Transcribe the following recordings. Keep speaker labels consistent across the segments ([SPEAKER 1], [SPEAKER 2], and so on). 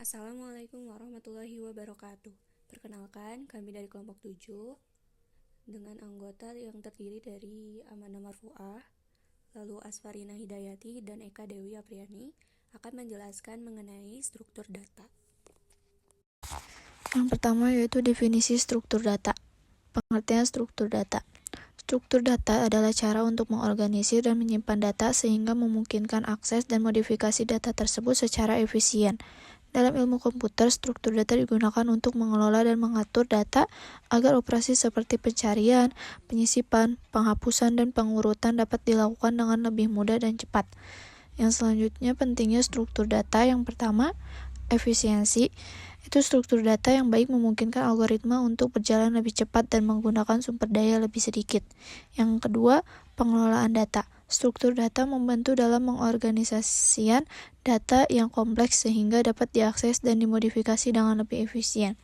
[SPEAKER 1] Assalamualaikum warahmatullahi wabarakatuh. Perkenalkan, kami dari kelompok 7 dengan anggota yang terdiri dari Amanda Marfuah, lalu Asfarina Hidayati, dan Eka Dewi Apriani akan menjelaskan mengenai struktur data.
[SPEAKER 2] Yang pertama yaitu definisi struktur data. Pengertian struktur data. Struktur data adalah cara untuk mengorganisir dan menyimpan data sehingga memungkinkan akses dan modifikasi data tersebut secara efisien. Dalam ilmu komputer, struktur data digunakan untuk mengelola dan mengatur data agar operasi seperti pencarian, penyisipan, penghapusan, dan pengurutan dapat dilakukan dengan lebih mudah dan cepat. Yang selanjutnya pentingnya struktur data. Yang pertama, efisiensi. Itu struktur data yang baik memungkinkan algoritma untuk berjalan lebih cepat dan menggunakan sumber daya lebih sedikit. Yang kedua, pengelolaan data. Struktur data membantu dalam mengorganisasikan data yang kompleks sehingga dapat diakses dan dimodifikasi dengan lebih efisien.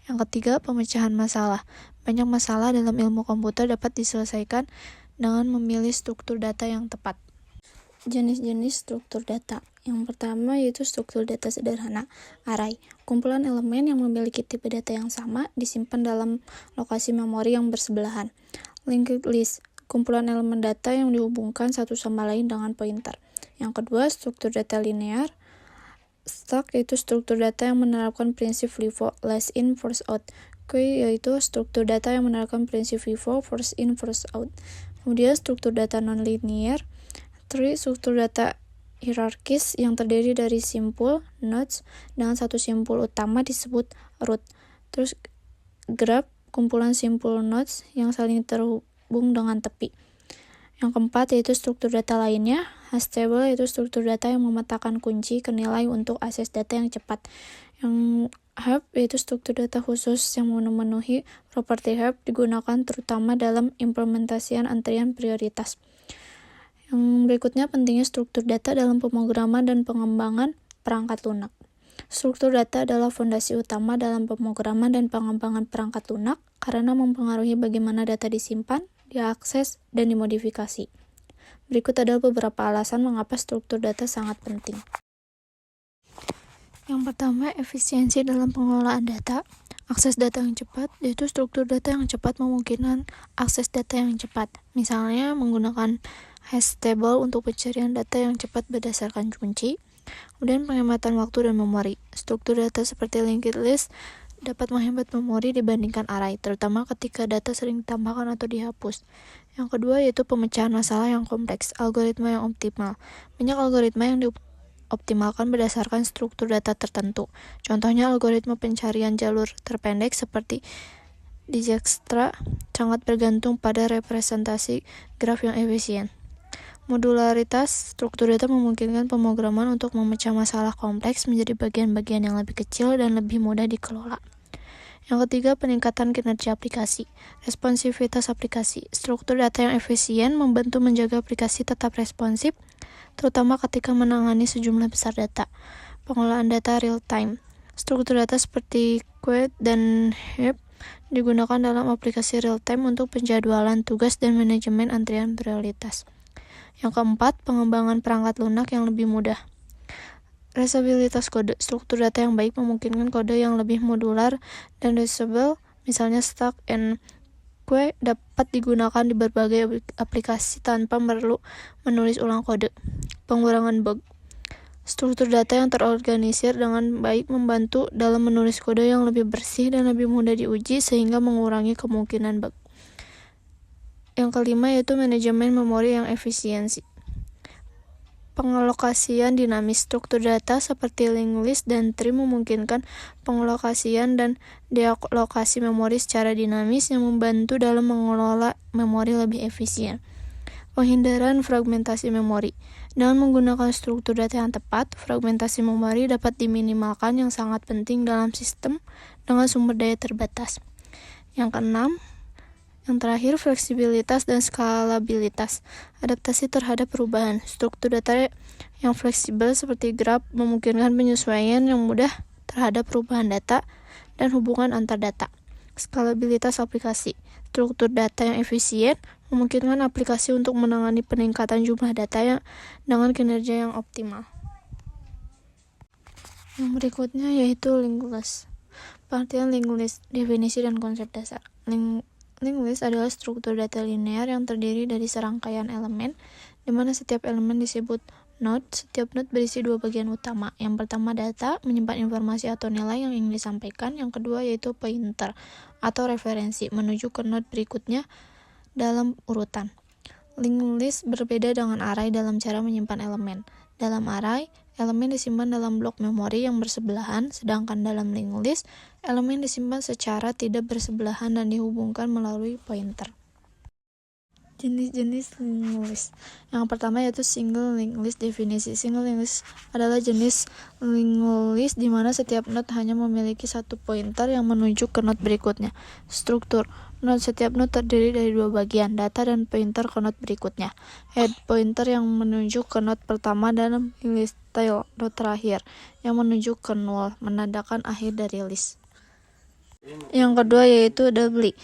[SPEAKER 2] Yang ketiga, pemecahan masalah. Banyak masalah dalam ilmu komputer dapat diselesaikan dengan memilih struktur data yang tepat. Jenis-jenis struktur data. Yang pertama yaitu struktur data sederhana, array. Kumpulan elemen yang memiliki tipe data yang sama disimpan dalam lokasi memori yang bersebelahan. Linked list. Kumpulan elemen data yang dihubungkan satu sama lain dengan pointer. Yang kedua, struktur data linear. Stack yaitu struktur data yang menerapkan prinsip FIFO, last in, first out. Queue yaitu struktur data yang menerapkan prinsip FIFO, first in, first out. Kemudian struktur data non-linear. Tree, struktur data hierarkis yang terdiri dari simpul, nodes, dengan satu simpul utama disebut root. Terus graph, kumpulan simpul nodes yang saling terhubung dengan tepi. Yang keempat yaitu struktur data lainnya. Hash table yaitu struktur data yang memetakan kunci ke nilai untuk akses data yang cepat. Yang heap yaitu struktur data khusus yang memenuhi properti heap, digunakan terutama dalam implementasian antrian prioritas. Yang berikutnya pentingnya struktur data dalam pemrograman dan pengembangan perangkat lunak. Struktur data adalah fondasi utama dalam pemrograman dan pengembangan perangkat lunak karena mempengaruhi bagaimana data disimpan, diakses, dan dimodifikasi. Berikut adalah beberapa alasan mengapa struktur data sangat penting. Yang pertama, efisiensi dalam pengelolaan data. Akses data yang cepat, yaitu struktur data yang cepat memungkinkan akses data yang cepat. Misalnya menggunakan hash table untuk pencarian data yang cepat berdasarkan kunci. Kemudian penghematan waktu dan memori. Struktur data seperti linked list dapat menghemat memori dibandingkan array, terutama ketika data sering ditambahkan atau dihapus. Yang kedua yaitu pemecahan masalah yang kompleks, algoritma yang optimal. Banyak algoritma yang dioptimalkan berdasarkan struktur data tertentu. Contohnya algoritma pencarian jalur terpendek seperti Dijkstra sangat bergantung pada representasi graf yang efisien. Modularitas, struktur data memungkinkan pemrograman untuk memecah masalah kompleks menjadi bagian-bagian yang lebih kecil dan lebih mudah dikelola. Yang ketiga, peningkatan kinerja aplikasi. Responsivitas aplikasi. Struktur data yang efisien membantu menjaga aplikasi tetap responsif, terutama ketika menangani sejumlah besar data. Pengelolaan data real-time. Struktur data seperti queue dan heap digunakan dalam aplikasi real-time untuk penjadwalan tugas dan manajemen antrian prioritas. Yang keempat, pengembangan perangkat lunak yang lebih mudah. Resabilitas kode. Struktur data yang baik memungkinkan kode yang lebih modular dan reusable, misalnya stack and queue dapat digunakan di berbagai aplikasi tanpa perlu menulis ulang kode. Pengurangan bug. Struktur data yang terorganisir dengan baik membantu dalam menulis kode yang lebih bersih dan lebih mudah diuji sehingga mengurangi kemungkinan bug. Yang kelima yaitu manajemen memori yang efisiensi. Pengalokasian dinamis. Struktur data seperti linked list dan tree memungkinkan pengalokasian dan dealokasi memori secara dinamis yang membantu dalam mengelola memori lebih efisien. Penghindaran fragmentasi memori. Dengan menggunakan struktur data yang tepat, fragmentasi memori dapat diminimalkan yang sangat penting dalam sistem dengan sumber daya terbatas. Yang keenam, yang terakhir, fleksibilitas dan skalabilitas. Adaptasi terhadap perubahan. Struktur data yang fleksibel seperti graph memungkinkan penyesuaian yang mudah terhadap perubahan data dan hubungan antar data. Skalabilitas aplikasi. Struktur data yang efisien memungkinkan aplikasi untuk menangani peningkatan jumlah data yang dengan kinerja yang optimal. Yang berikutnya yaitu linked list. Pengertian linked list, definisi dan konsep dasar. Linked list adalah struktur data linear yang terdiri dari serangkaian elemen, di mana setiap elemen disebut node. Setiap node berisi dua bagian utama. Yang pertama data, menyimpan informasi atau nilai yang ingin disampaikan. Yang kedua yaitu pointer atau referensi, menuju ke node berikutnya dalam urutan. Linked list berbeda dengan array dalam cara menyimpan elemen. Dalam array, elemen disimpan dalam blok memori yang bersebelahan, sedangkan dalam linked list, elemen disimpan secara tidak bersebelahan dan dihubungkan melalui pointer. Jenis-jenis linked list. Yang pertama yaitu single linked list. Definisi single linked list adalah jenis linked list di mana setiap node hanya memiliki satu pointer yang menuju ke node berikutnya. Struktur node, setiap node terdiri dari dua bagian, data dan pointer ke node berikutnya. Head, pointer yang menuju ke node pertama dalam list. Tail, node terakhir yang menuju ke null, menandakan akhir dari list. Yang kedua yaitu doubly.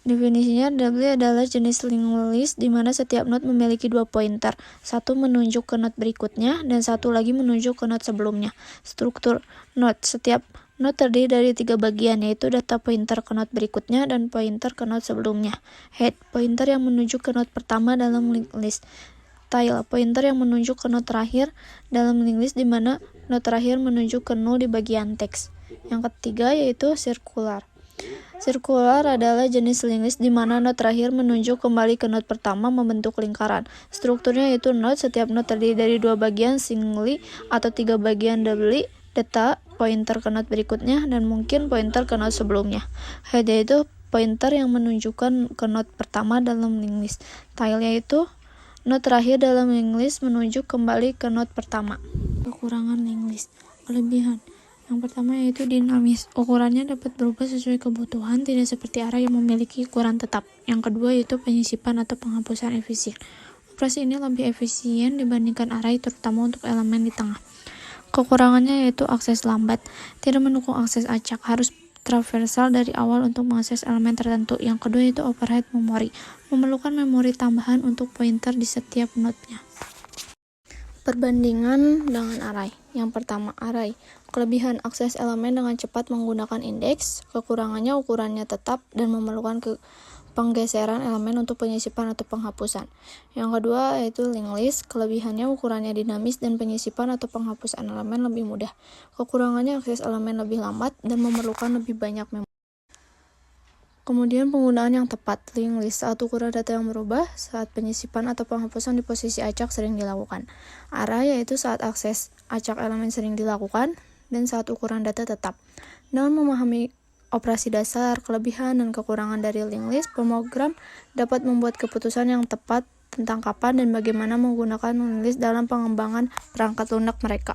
[SPEAKER 2] Definisinya, doubly adalah jenis linked list di mana setiap node memiliki dua pointer, satu menunjuk ke node berikutnya dan satu lagi menuju ke node sebelumnya. Struktur node, setiap node terdiri dari tiga bagian, yaitu data pointer ke node berikutnya dan pointer ke node sebelumnya. Head, pointer yang menuju ke node pertama dalam linked list. Tail, pointer yang menuju ke node terakhir dalam linked list di mana node terakhir menuju ke null di bagian teks. Yang ketiga yaitu circular. Circular adalah jenis linked list di mana node terakhir menunjuk kembali ke node pertama membentuk lingkaran. Strukturnya yaitu node, setiap node terdiri dari dua bagian singly atau tiga bagian doubly, data, pointer ke node berikutnya, dan mungkin pointer ke node sebelumnya. Head yaitu pointer yang menunjukkan ke node pertama dalam linked list. Tail yaitu node terakhir dalam linked list menuju kembali ke node pertama. Kekurangan linked list. Kelebihan. Yang pertama yaitu dinamis. Ukurannya dapat berubah sesuai kebutuhan, tidak seperti array yang memiliki ukuran tetap. Yang kedua yaitu penyisipan atau penghapusan efisien. Operasi ini lebih efisien dibandingkan array, terutama untuk elemen di tengah. Kekurangannya yaitu akses lambat. Tidak mendukung akses acak, harus traversal dari awal untuk mengakses elemen tertentu. Yang kedua yaitu overhead memory. Memerlukan memori tambahan untuk pointer di setiap node-nya. Perbandingan dengan array. Yang pertama, array. Kelebihan, akses elemen dengan cepat menggunakan indeks. Kekurangannya, ukurannya tetap dan memerlukan penggeseran elemen untuk penyisipan atau penghapusan. Yang kedua yaitu linked list. Kelebihannya, ukurannya dinamis dan penyisipan atau penghapusan elemen lebih mudah. Kekurangannya, akses elemen lebih lambat dan memerlukan lebih banyak memori. Kemudian penggunaan yang tepat. Linked list, saat ukuran data yang berubah, saat penyisipan atau penghapusan di posisi acak sering dilakukan. Array yaitu saat akses acak elemen sering dilakukan dan saat ukuran data tetap. Dengan memahami operasi dasar, kelebihan, dan kekurangan dari linked list, pemrogram dapat membuat keputusan yang tepat tentang kapan dan bagaimana menggunakan linked list dalam pengembangan perangkat lunak mereka.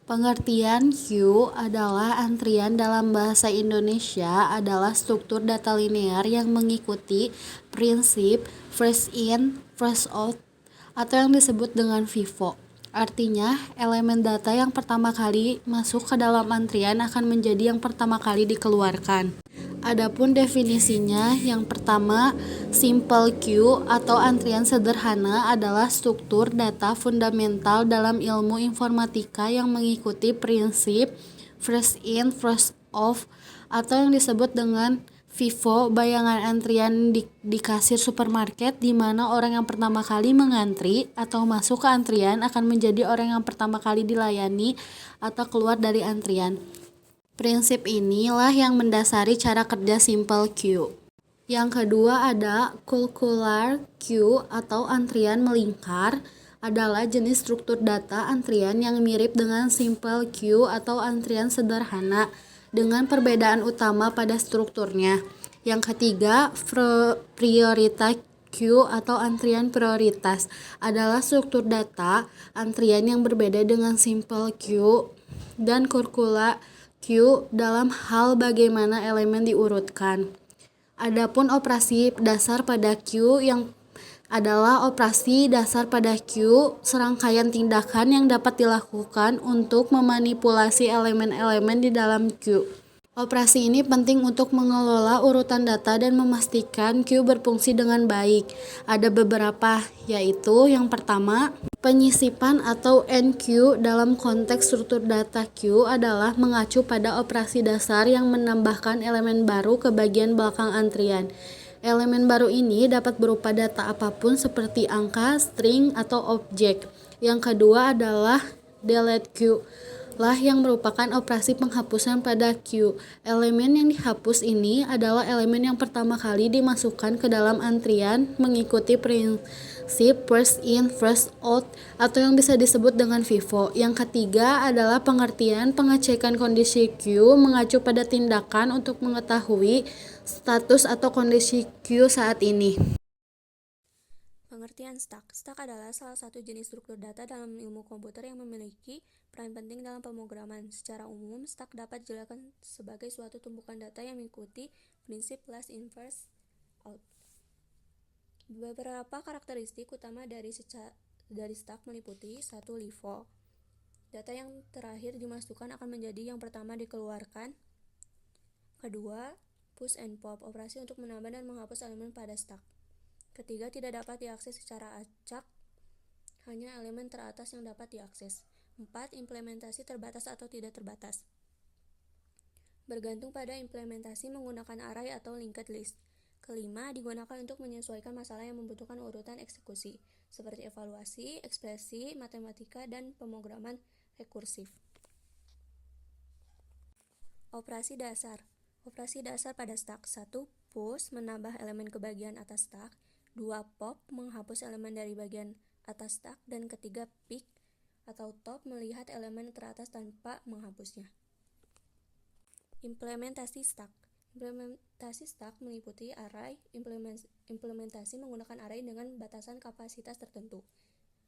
[SPEAKER 3] Pengertian queue adalah antrian. Dalam bahasa Indonesia adalah struktur data linear yang mengikuti prinsip first in, first out atau yang disebut dengan FIFO. Artinya, elemen data yang pertama kali masuk ke dalam antrian akan menjadi yang pertama kali dikeluarkan. Adapun definisinya, yang pertama, simple queue atau antrian sederhana adalah struktur data fundamental dalam ilmu informatika yang mengikuti prinsip first in, first out atau yang disebut dengan FIFO. Bayangan antrian di kasir supermarket di mana orang yang pertama kali mengantri atau masuk ke antrian akan menjadi orang yang pertama kali dilayani atau keluar dari antrian. Prinsip inilah yang mendasari cara kerja simple queue. Yang kedua ada circular queue atau antrian melingkar, adalah jenis struktur data antrian yang mirip dengan simple queue atau antrian sederhana dengan perbedaan utama pada strukturnya. Yang ketiga, priority queue atau antrian prioritas adalah struktur data antrian yang berbeda dengan simple queue dan circular queue dalam hal bagaimana elemen diurutkan. Adapun operasi dasar pada queue yang adalah operasi dasar pada queue, serangkaian tindakan yang dapat dilakukan untuk memanipulasi elemen-elemen di dalam queue. Operasi ini penting untuk mengelola urutan data dan memastikan queue berfungsi dengan baik. Ada beberapa, yaitu yang pertama, Penyisipan atau NQ dalam konteks struktur data Q adalah mengacu pada operasi dasar yang menambahkan elemen baru ke bagian belakang antrian. Elemen baru ini dapat berupa data apapun seperti angka, string, atau objek. Yang kedua adalah delete Q lah yang merupakan operasi penghapusan pada Q. Elemen yang dihapus ini adalah elemen yang pertama kali dimasukkan ke dalam antrian mengikuti prinsip first in, first out atau yang bisa disebut dengan FIFO. Yang ketiga adalah pengertian pengecekan kondisi Q mengacu pada tindakan untuk mengetahui status atau kondisi Q saat ini.
[SPEAKER 1] Pengertian stack. Stack adalah salah satu jenis struktur data dalam ilmu komputer yang memiliki peran penting dalam pemrograman. Secara umum, stack dapat dijelaskan sebagai suatu tumpukan data yang mengikuti prinsip last in first out. Beberapa karakteristik utama dari stack meliputi 1. LIFO. Data yang terakhir dimasukkan akan menjadi yang pertama dikeluarkan. Kedua, push and pop, operasi untuk menambah dan menghapus elemen pada stack. Ketiga, tidak dapat diakses secara acak, hanya elemen teratas yang dapat diakses. 4. Implementasi terbatas atau tidak terbatas. Bergantung pada implementasi menggunakan array atau linked list. Kelima, digunakan untuk menyesuaikan masalah yang membutuhkan urutan eksekusi, seperti evaluasi, ekspresi, matematika, dan pemrograman rekursif. Operasi dasar. Operasi dasar pada stack. 1. Push, menambah elemen ke bagian atas stack. 2. Pop, menghapus elemen dari bagian atas stack. Dan ketiga, pick atau top, melihat elemen teratas tanpa menghapusnya. Implementasi stack. Implementasi stack meliputi array, implementasi menggunakan array dengan batasan kapasitas tertentu.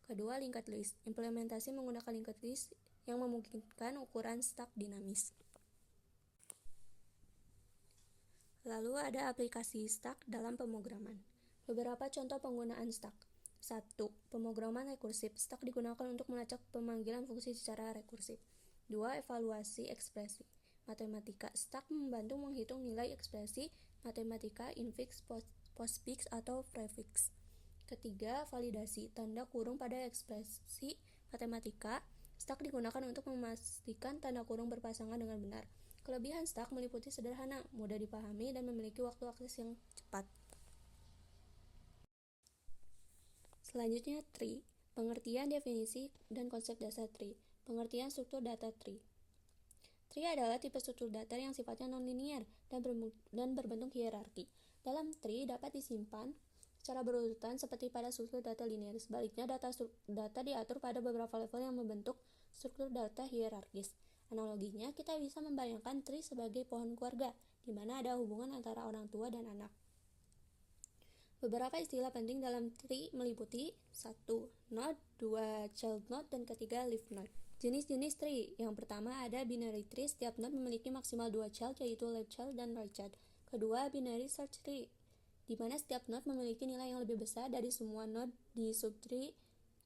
[SPEAKER 1] Kedua, linked list. Implementasi menggunakan linked list yang memungkinkan ukuran stack dinamis. Lalu ada aplikasi stack dalam pemrograman. Beberapa contoh penggunaan stack. 1. Pemrograman rekursif. Stack digunakan untuk melacak pemanggilan fungsi secara rekursif. 2. Evaluasi ekspresi matematika. Stack membantu menghitung nilai ekspresi matematika infix, postfix, atau prefix. Ketiga, validasi tanda kurung pada ekspresi matematika. Stack digunakan untuk memastikan tanda kurung berpasangan dengan benar. Kelebihan stack meliputi sederhana, mudah dipahami, dan memiliki waktu akses yang cepat. Selanjutnya, tree. Pengertian, definisi, dan konsep dasar tree. Pengertian struktur data tree. Tree adalah tipe struktur data yang sifatnya non-linear dan berbentuk hierarki. Dalam tree dapat disimpan secara berurutan seperti pada struktur data linear. Sebaliknya, data diatur pada beberapa level yang membentuk struktur data hierarkis. Analoginya, kita bisa membayangkan tree sebagai pohon keluarga, di mana ada hubungan antara orang tua dan anak. Beberapa istilah penting dalam tree meliputi 1. Node, 2. Child node, dan ketiga leaf node. Jenis-jenis tree. Yang pertama ada binary tree, setiap node memiliki maksimal 2 child, yaitu left child dan right child. Kedua, binary search tree, di mana setiap node memiliki nilai yang lebih besar dari semua node di subtree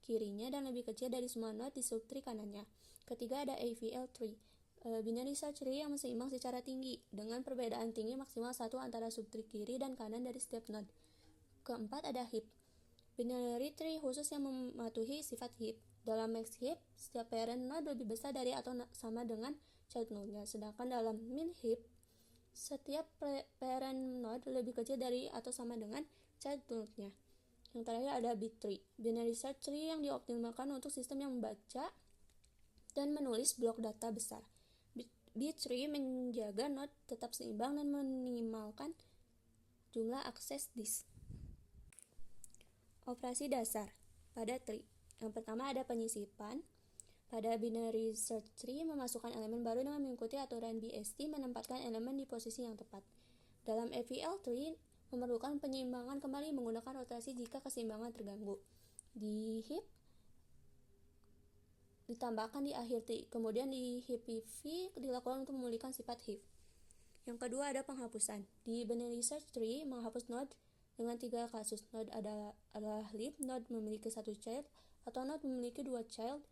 [SPEAKER 1] kirinya dan lebih kecil dari semua node di subtree kanannya. Ketiga, ada AVL tree, binary search tree yang seimbang secara tinggi, dengan perbedaan tinggi maksimal 1 antara subtree kiri dan kanan dari setiap node. Keempat, ada heap, binary tree khusus yang mematuhi sifat heap. Dalam max heap, setiap parent node lebih besar dari atau sama dengan child node-nya, sedangkan dalam min heap, setiap parent node lebih kecil dari atau sama dengan child node-nya. Yang terakhir ada bit tree, binary search tree yang dioptimalkan untuk sistem yang membaca dan menulis blok data besar. Bit tree menjaga node tetap seimbang dan meminimalkan jumlah akses disk. Operasi dasar pada tree. Yang pertama ada penyisipan. Pada binary search tree, memasukkan elemen baru dengan mengikuti aturan BST, menempatkan elemen di posisi yang tepat. Dalam AVL tree, memerlukan penyeimbangan kembali menggunakan rotasi jika keseimbangan terganggu. Di heap, ditambahkan di akhir tree. Kemudian di heap PV dilakukan untuk memulihkan sifat heap. Yang kedua ada penghapusan. Di binary search tree, menghapus node dengan 3 kasus. Node adalah leaf, node memiliki 1 child, atau node memiliki 2 child.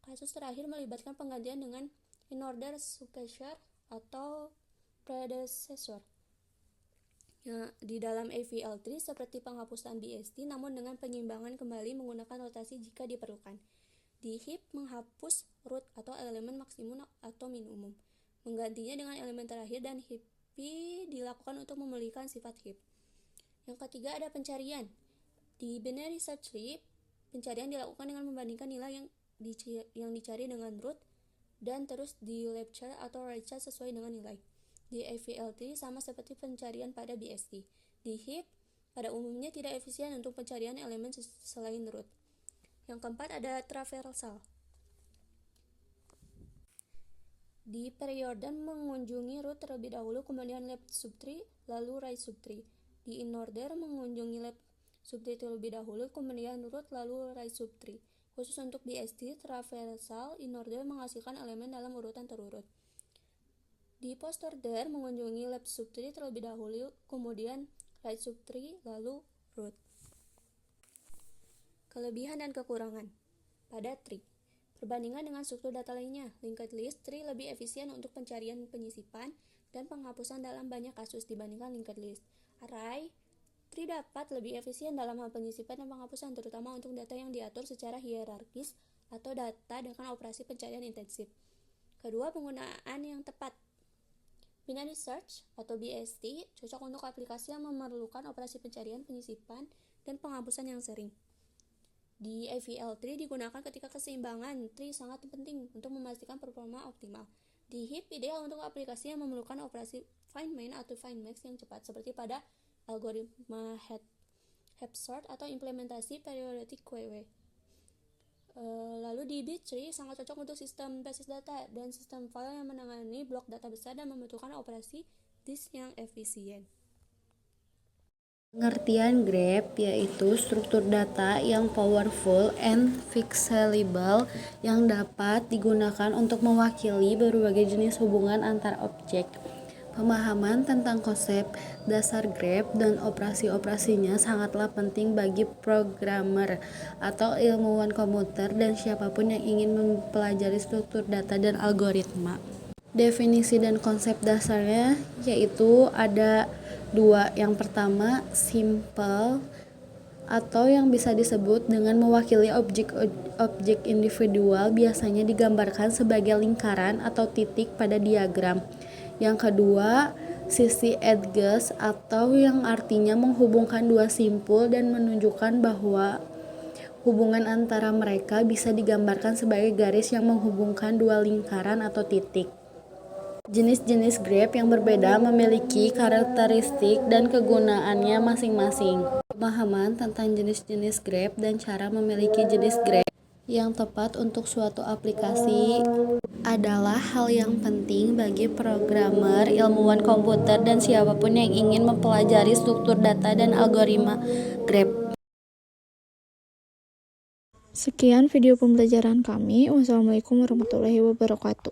[SPEAKER 1] Kasus terakhir melibatkan penggantian dengan in order successor atau predecessor. di dalam AVL3 seperti penghapusan BST namun dengan penyiimbangan kembali menggunakan rotasi jika diperlukan. Di heap menghapus root atau elemen maksimum atau minimum, menggantinya dengan elemen terakhir, dan heap dilakukan untuk memulihkan sifat heap. Yang ketiga ada pencarian. Di binary search tree, pencarian dilakukan dengan membandingkan nilai yang dicari dengan root dan terus di left chart atau right chart sesuai dengan nilai. Di AVL3 sama seperti pencarian pada BST. Di heap, pada umumnya tidak efisien untuk pencarian elemen selain root. Yang keempat ada traversal. Di preorder mengunjungi root terlebih dahulu, kemudian left subtree, lalu right subtree. Di inorder mengunjungi left subtree terlebih dahulu, kemudian root, lalu right subtree. Khusus untuk BST, traversal inorder menghasilkan elemen dalam urutan terurut. Di postorder mengunjungi left subtree terlebih dahulu, kemudian right subtree, lalu root. Kelebihan dan kekurangan pada tree. Perbandingan dengan struktur data lainnya, linked list tree lebih efisien untuk pencarian, penyisipan, dan penghapusan dalam banyak kasus dibandingkan linked list. Array tree dapat lebih efisien dalam hal penyisipan dan penghapusan, terutama untuk data yang diatur secara hierarkis atau data dengan operasi pencarian intensif. Kedua, penggunaan yang tepat. Binary search atau BST cocok untuk aplikasi yang memerlukan operasi pencarian, penyisipan, dan penghapusan yang sering. Di AVL3 digunakan ketika keseimbangan tree sangat penting untuk memastikan performa optimal. Di heap ideal untuk aplikasi yang memerlukan operasi find main atau find max yang cepat, seperti pada algoritma heap sort atau implementasi periodic query. Lalu di B-tree sangat cocok untuk sistem basis data dan sistem file yang menangani blok data besar dan membutuhkan operasi disk yang efisien.
[SPEAKER 3] Pengertian graph yaitu struktur data yang powerful and fixable yang dapat digunakan untuk mewakili berbagai jenis hubungan antar objek. Pemahaman tentang konsep dasar graph dan operasi-operasinya sangatlah penting bagi programmer atau ilmuwan komputer dan siapapun yang ingin mempelajari struktur data dan algoritma. Definisi dan konsep dasarnya yaitu ada dua. Yang pertama, simple atau yang bisa disebut dengan mewakili objek individual biasanya digambarkan sebagai lingkaran atau titik pada diagram. Yang kedua, sisi edges atau yang artinya menghubungkan dua simpul dan menunjukkan bahwa hubungan antara mereka bisa digambarkan sebagai garis yang menghubungkan dua lingkaran atau titik. Jenis-jenis graph yang berbeda memiliki karakteristik dan kegunaannya masing-masing. Pemahaman tentang jenis-jenis graph dan cara memiliki jenis graph yang tepat untuk suatu aplikasi adalah hal yang penting bagi programmer, ilmuwan komputer, dan siapapun yang ingin mempelajari struktur data dan algoritma graph.
[SPEAKER 2] Sekian video pembelajaran kami. Wassalamualaikum warahmatullahi wabarakatuh.